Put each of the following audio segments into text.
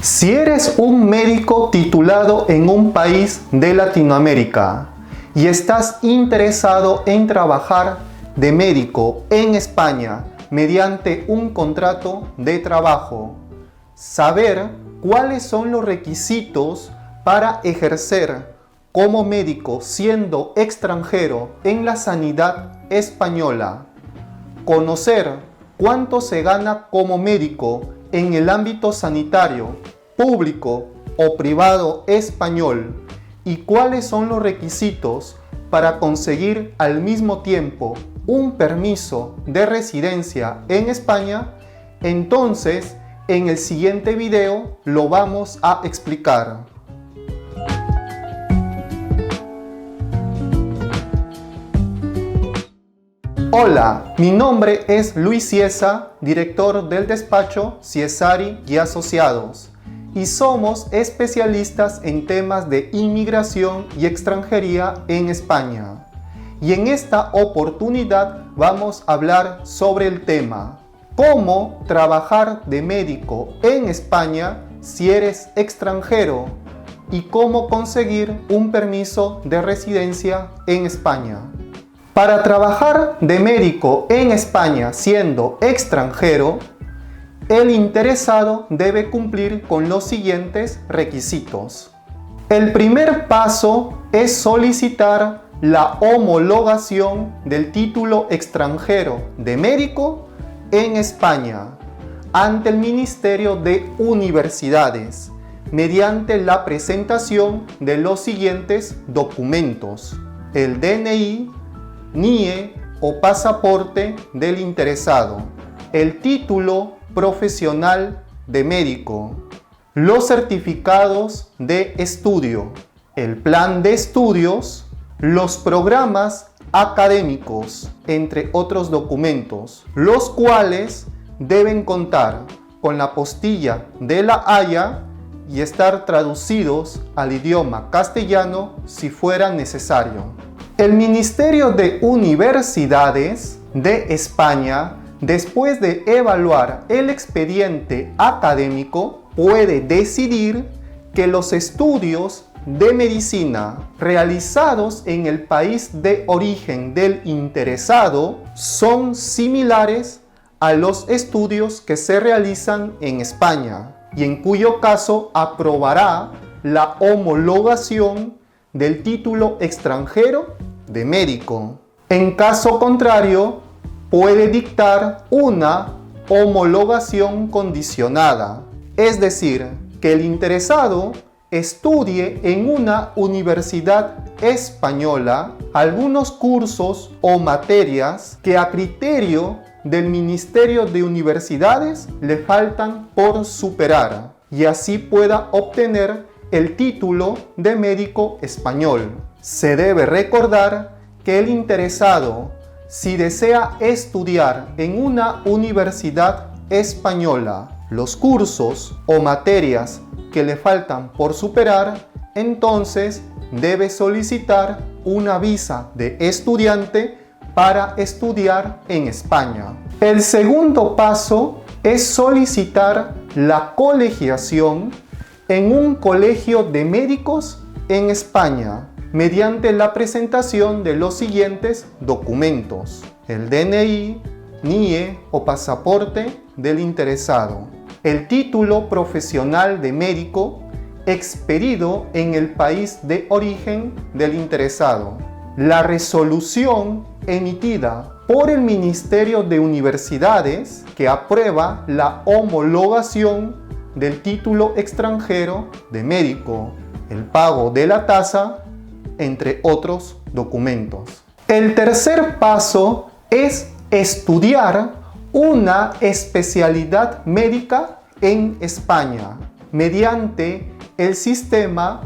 Si eres un médico titulado en un país de Latinoamérica y estás interesado en trabajar de médico en España mediante un contrato de trabajo, saber cuáles son los requisitos para ejercer como médico siendo extranjero en la sanidad española, conocer cuánto se gana como médico en el ámbito sanitario, público o privado español y cuáles son los requisitos para conseguir al mismo tiempo un permiso de residencia en España, entonces en el siguiente video lo vamos a explicar. Hola, mi nombre es Luis Ciesa, director del despacho Ciesari y Asociados, y somos especialistas en temas de inmigración y extranjería en España. Y en esta oportunidad vamos a hablar sobre el tema: ¿cómo trabajar de médico en España si eres extranjero? Y cómo conseguir un permiso de residencia en España. Para trabajar de médico en España siendo extranjero, el interesado debe cumplir con los siguientes requisitos. El primer paso es solicitar la homologación del título extranjero de médico en España ante el Ministerio de Universidades mediante la presentación de los siguientes documentos: el DNI, NIE o pasaporte del interesado, el título profesional de médico, los certificados de estudio, el plan de estudios, los programas académicos, entre otros documentos, los cuales deben contar con la apostilla de La Haya y estar traducidos al idioma castellano si fuera necesario. El Ministerio de Universidades de España, después de evaluar el expediente académico, puede decidir que los estudios de medicina realizados en el país de origen del interesado son similares a los estudios que se realizan en España, y en cuyo caso aprobará la homologación del título extranjero de médico. En caso contrario, puede dictar una homologación condicionada, es decir, que el interesado estudie en una universidad española algunos cursos o materias que a criterio del Ministerio de Universidades le faltan por superar, y así pueda obtener el título de médico español. Se debe recordar que el interesado, si desea estudiar en una universidad española los cursos o materias que le faltan por superar, entonces debe solicitar una visa de estudiante para estudiar en España. El segundo paso es solicitar la colegiación en un colegio de médicos en España mediante la presentación de los siguientes documentos: el DNI, NIE o pasaporte del interesado, el título profesional de médico expedido en el país de origen del interesado, la resolución emitida por el Ministerio de Universidades que aprueba la homologación del título extranjero de médico, el pago de la tasa, entre otros documentos. El tercer paso es estudiar una especialidad médica en España mediante el sistema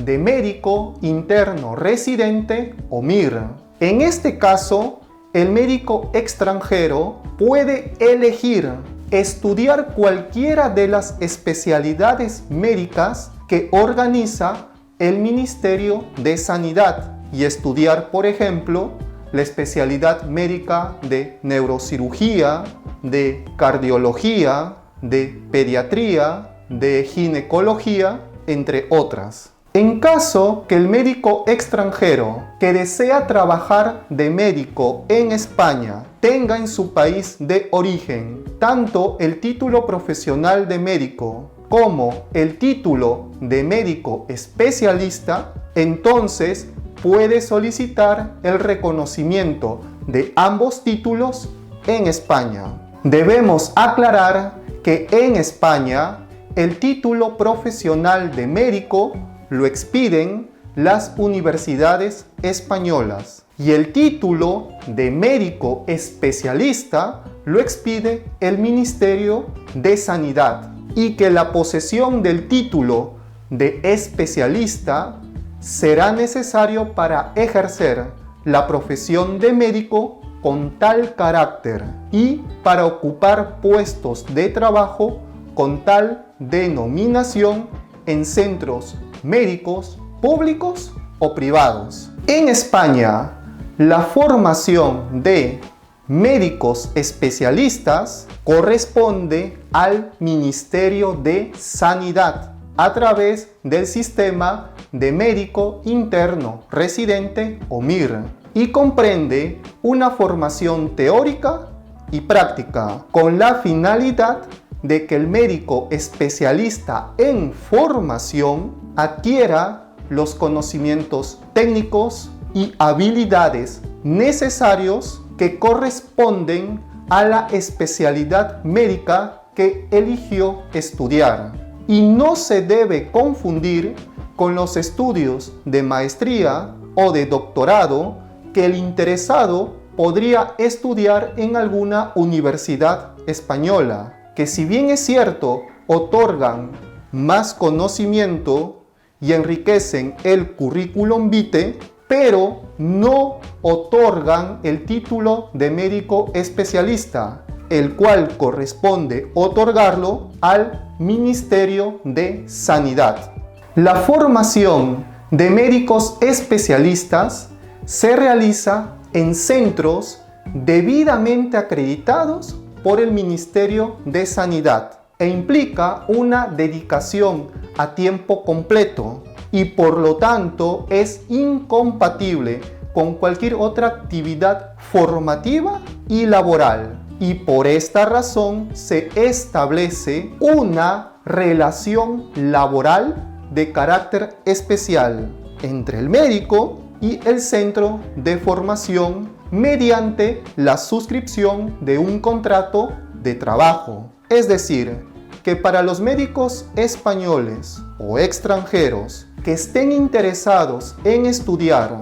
de médico interno residente o MIR. En este caso, el médico extranjero puede elegir estudiar cualquiera de las especialidades médicas que organiza el Ministerio de Sanidad y estudiar, por ejemplo, la especialidad médica de neurocirugía, de cardiología, de pediatría, de ginecología, entre otras. En caso que el médico extranjero que desea trabajar de médico en España tenga en su país de origen tanto el título profesional de médico como el título de médico especialista, entonces puede solicitar el reconocimiento de ambos títulos en España. Debemos aclarar que en España el título profesional de médico lo expiden las universidades españolas y el título de médico especialista lo expide el Ministerio de Sanidad, y que la posesión del título de especialista será necesario para ejercer la profesión de médico con tal carácter y para ocupar puestos de trabajo con tal denominación en centros médicos públicos o privados. En España, la formación de médicos especialistas corresponde al Ministerio de Sanidad a través del Sistema de Médico Interno Residente o MIR y comprende una formación teórica y práctica con la finalidad de que el médico especialista en formación adquiera los conocimientos técnicos y habilidades necesarios que corresponden a la especialidad médica que eligió estudiar. Y no se debe confundir con los estudios de maestría o de doctorado que el interesado podría estudiar en alguna universidad española, que si bien es cierto, otorgan más conocimiento y enriquecen el currículum vitae, pero no otorgan el título de médico especialista, el cual corresponde otorgarlo al Ministerio de Sanidad. La formación de médicos especialistas se realiza en centros debidamente acreditados por el Ministerio de Sanidad e implica una dedicación a tiempo completo y por lo tanto es incompatible con cualquier otra actividad formativa y laboral. Y por esta razón se establece una relación laboral de carácter especial entre el médico y el centro de formación mediante la suscripción de un contrato de trabajo. Es decir, que para los médicos españoles o extranjeros que estén interesados en estudiar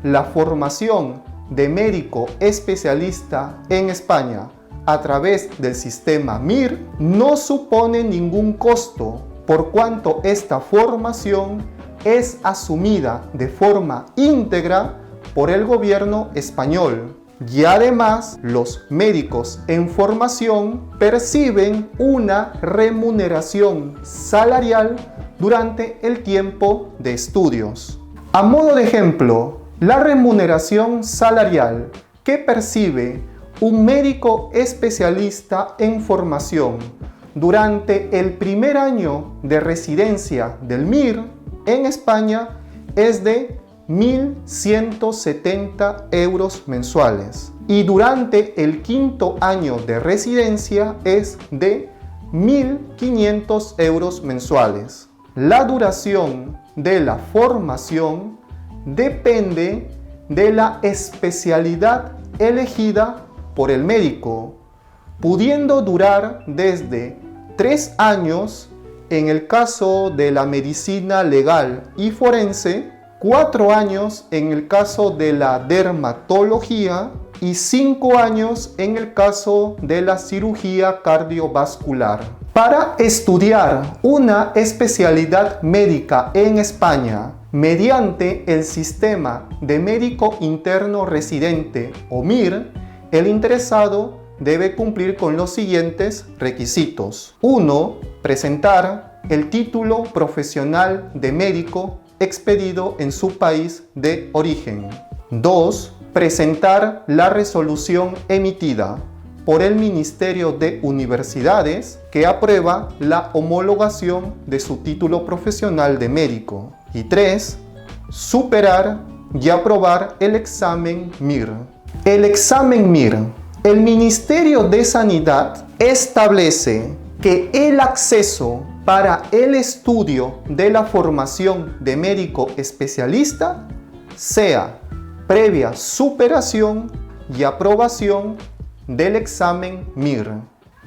la formación de médico especialista en España a través del sistema MIR, no supone ningún costo, por cuanto esta formación es asumida de forma íntegra por el gobierno español. Y además, los médicos en formación perciben una remuneración salarial durante el tiempo de estudios. A modo de ejemplo, la remuneración salarial que percibe un médico especialista en formación durante el primer año de residencia del MIR en España es de 1.170 euros mensuales y durante el quinto año de residencia es de 1.500 euros mensuales. La duración de la formación depende de la especialidad elegida por el médico, pudiendo durar desde 3 años en el caso de la medicina legal y forense, 4 años en el caso de la dermatología y 5 años en el caso de la cirugía cardiovascular. Para estudiar una especialidad médica en España mediante el sistema de médico interno residente o MIR, el interesado debe cumplir con los siguientes requisitos. 1. Presentar el título profesional de médico expedido en su país de origen. 2. Presentar la resolución emitida por el Ministerio de Universidades, que aprueba la homologación de su título profesional de médico. Y 3. Superar y aprobar el examen MIR. El examen MIR. El Ministerio de Sanidad establece que el acceso para el estudio de la formación de médico especialista sea previa superación y aprobación del examen MIR.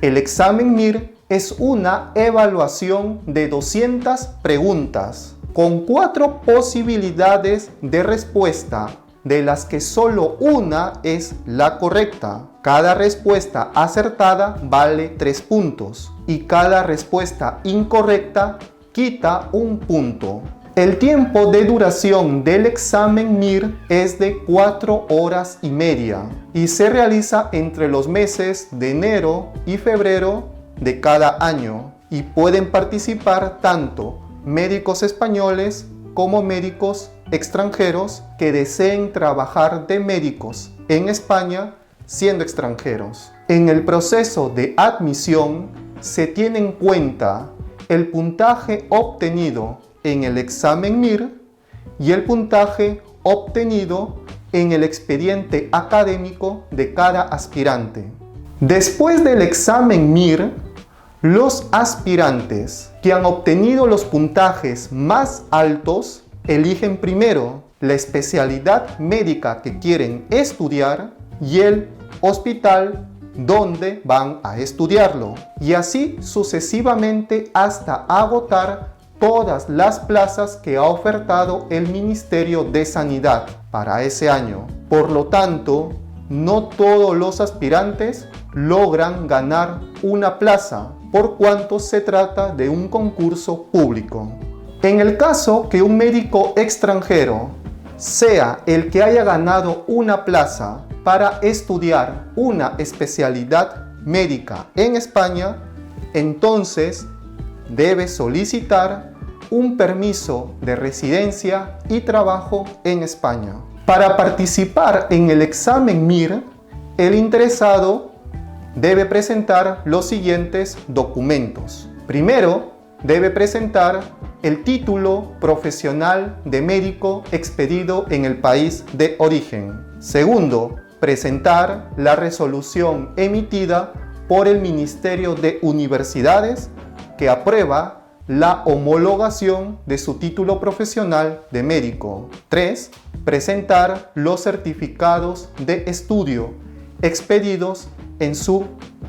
El examen MIR es una evaluación de 200 preguntas con 4 posibilidades de respuesta, de las que solo una es la correcta. Cada respuesta acertada vale 3 puntos y cada respuesta incorrecta quita 1 punto. El tiempo de duración del examen MIR es de 4 horas y media y se realiza entre los meses de enero y febrero de cada año, y pueden participar tanto médicos españoles como médicos extranjeros que deseen trabajar de médicos en España siendo extranjeros. En el proceso de admisión se tiene en cuenta el puntaje obtenido en el examen MIR y el puntaje obtenido en el expediente académico de cada aspirante. Después del examen MIR, los aspirantes que han obtenido los puntajes más altos eligen primero la especialidad médica que quieren estudiar y el hospital donde van a estudiarlo, y así sucesivamente hasta agotar todas las plazas que ha ofertado el Ministerio de Sanidad para ese año. Por lo tanto, no todos los aspirantes logran ganar una plaza, por cuanto se trata de un concurso público. En el caso que un médico extranjero sea el que haya ganado una plaza para estudiar una especialidad médica en España, entonces debe solicitar un permiso de residencia y trabajo en España. Para participar en el examen MIR, el interesado debe presentar los siguientes documentos. Primero, debe presentar el título profesional de médico expedido en el país de origen. Segundo, presentar la resolución emitida por el Ministerio de Universidades que aprueba la homologación de su título profesional de médico. 3. Presentar los certificados de estudio expedidos en su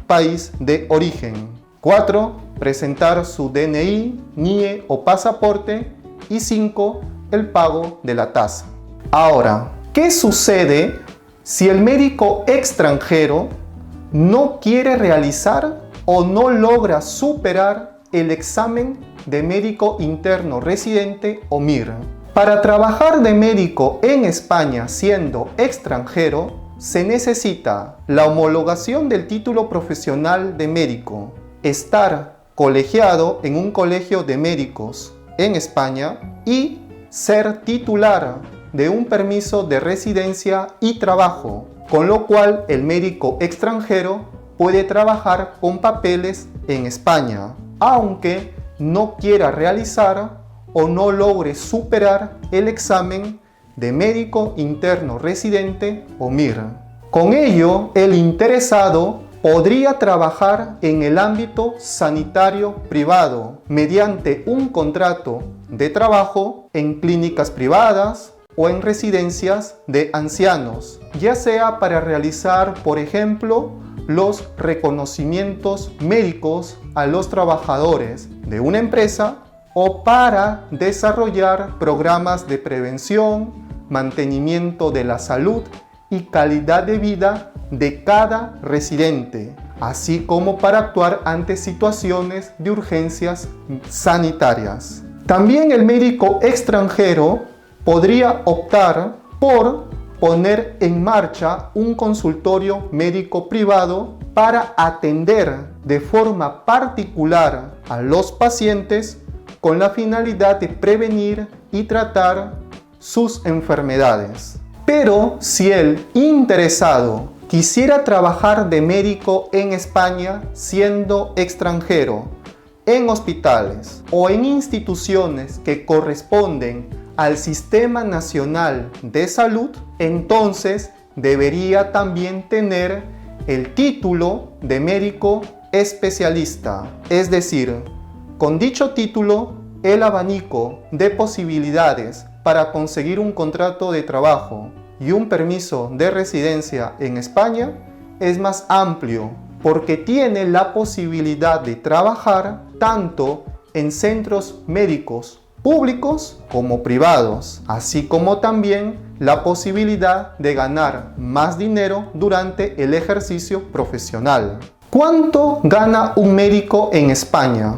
país de origen. 4. Presentar su DNI, NIE o pasaporte. Y 5. El pago de la tasa. Ahora, ¿qué sucede si el médico extranjero no quiere realizar o no logra superar el examen de médico interno residente o MIR? Para trabajar de médico en España siendo extranjero, se necesita la homologación del título profesional de médico, estar colegiado en un colegio de médicos en España y ser titular de un permiso de residencia y trabajo, con lo cual el médico extranjero puede trabajar con papeles en España, aunque no quiera realizar o no logre superar el examen de médico interno residente o MIR. Con ello, el interesado podría trabajar en el ámbito sanitario privado mediante un contrato de trabajo en clínicas privadas o en residencias de ancianos, ya sea para realizar, por ejemplo, los reconocimientos médicos a los trabajadores de una empresa o para desarrollar programas de prevención, mantenimiento de la salud y calidad de vida de cada residente, así como para actuar ante situaciones de urgencias sanitarias. También el médico extranjero podría optar por poner en marcha un consultorio médico privado para atender de forma particular a los pacientes con la finalidad de prevenir y tratar sus enfermedades. Pero si el interesado quisiera trabajar de médico en España siendo extranjero, en hospitales o en instituciones que corresponden al Sistema Nacional de Salud, entonces debería también tener el título de médico especialista. Es decir, con dicho título, el abanico de posibilidades para conseguir un contrato de trabajo y un permiso de residencia en España es más amplio, porque tiene la posibilidad de trabajar tanto en centros médicos públicos como privados, así como también la posibilidad de ganar más dinero durante el ejercicio profesional. ¿Cuánto gana un médico en España?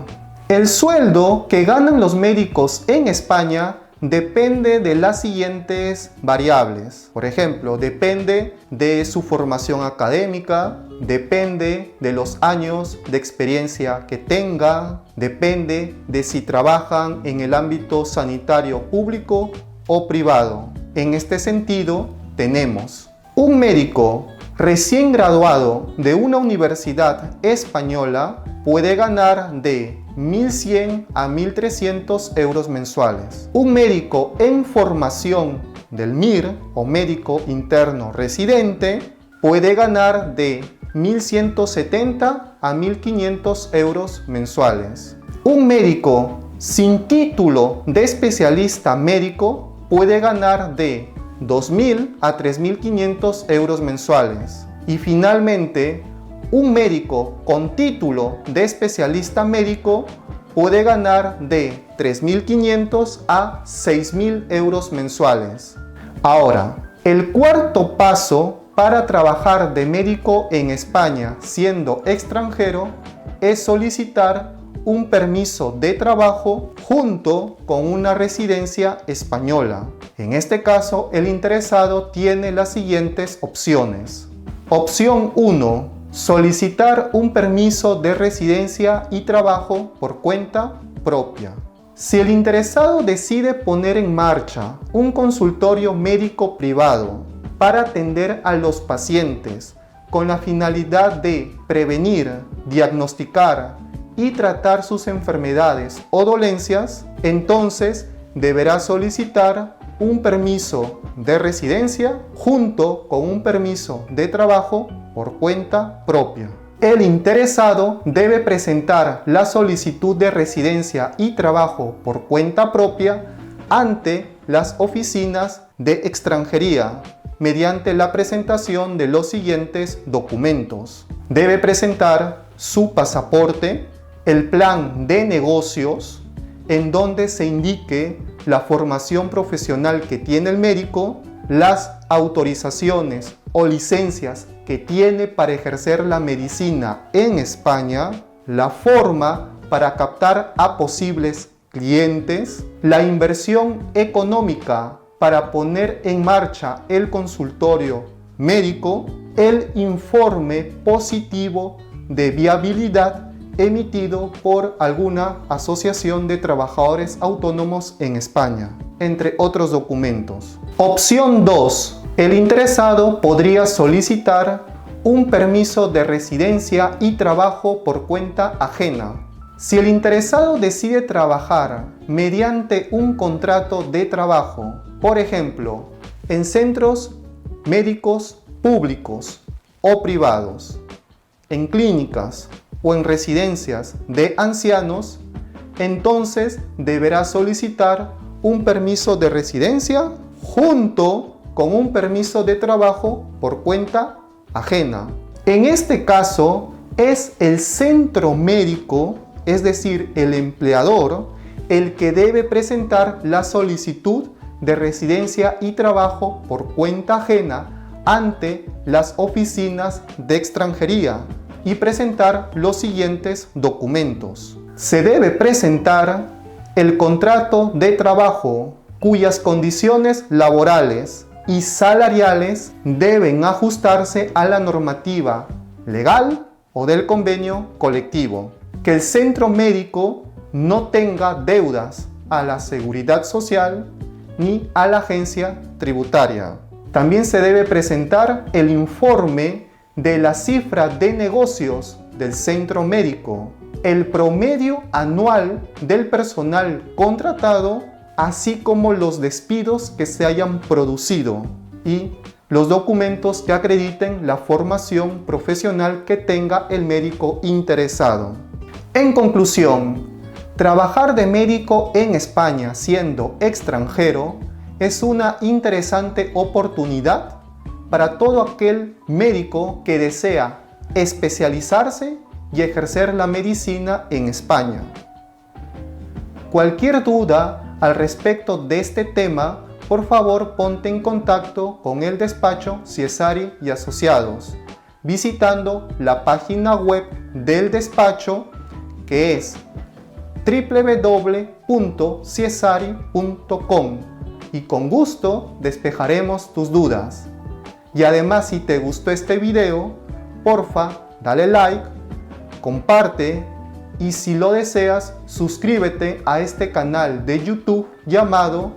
El sueldo que ganan los médicos en España depende de las siguientes variables. Por ejemplo, depende de su formación académica, depende de los años de experiencia que tengan, depende de si trabajan en el ámbito sanitario público o privado. En este sentido, tenemos un médico recién graduado de una universidad española puede ganar de 1.100 a 1.300 euros mensuales. Un médico en formación del MIR o médico interno residente puede ganar de 1.170 a 1.500 euros mensuales. Un médico sin título de especialista médico puede ganar de 2.000 a 3.500 euros mensuales. Y finalmente, un médico con título de especialista médico puede ganar de 3.500 a 6.000 euros mensuales. Ahora, el cuarto paso para trabajar de médico en España siendo extranjero es solicitar un permiso de trabajo junto con una residencia española. En este caso, el interesado tiene las siguientes opciones. Opción 1. Solicitar un permiso de residencia y trabajo por cuenta propia. Si el interesado decide poner en marcha un consultorio médico privado para atender a los pacientes con la finalidad de prevenir, diagnosticar y tratar sus enfermedades o dolencias, entonces deberá solicitar un permiso de residencia junto con un permiso de trabajo por cuenta propia. El interesado debe presentar la solicitud de residencia y trabajo por cuenta propia ante las oficinas de extranjería mediante la presentación de los siguientes documentos. Debe presentar su pasaporte, el plan de negocios, en donde se indique la formación profesional que tiene el médico, las autorizaciones o licencias que tiene para ejercer la medicina en España, la forma para captar a posibles clientes, la inversión económica para poner en marcha el consultorio médico, el informe positivo de viabilidad emitido por alguna asociación de trabajadores autónomos en España, entre otros documentos. Opción 2. El interesado podría solicitar un permiso de residencia y trabajo por cuenta ajena. Si el interesado decide trabajar mediante un contrato de trabajo, por ejemplo, en centros médicos públicos o privados, en clínicas o en residencias de ancianos, entonces deberá solicitar un permiso de residencia junto con un permiso de trabajo por cuenta ajena. En este caso, es el centro médico, es decir, el empleador, el que debe presentar la solicitud de residencia y trabajo por cuenta ajena ante las oficinas de extranjería y presentar los siguientes documentos. Se debe presentar el contrato de trabajo cuyas condiciones laborales y salariales deben ajustarse a la normativa legal o del convenio colectivo. Que el centro médico no tenga deudas a la Seguridad Social ni a la agencia tributaria. También se debe presentar el informe de la cifra de negocios del centro médico, el promedio anual del personal contratado, así como los despidos que se hayan producido y los documentos que acrediten la formación profesional que tenga el médico interesado. En conclusión, trabajar de médico en España siendo extranjero es una interesante oportunidad para todo aquel médico que desea especializarse y ejercer la medicina en España. Cualquier duda al respecto de este tema, por favor ponte en contacto con el despacho Ciesari y Asociados, visitando la página web del despacho, que es www.ciesari.com, y con gusto despejaremos tus dudas. Y además, si te gustó este video, porfa, dale like, comparte y si lo deseas, suscríbete a este canal de YouTube llamado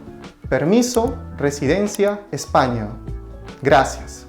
Permiso Residencia España. Gracias.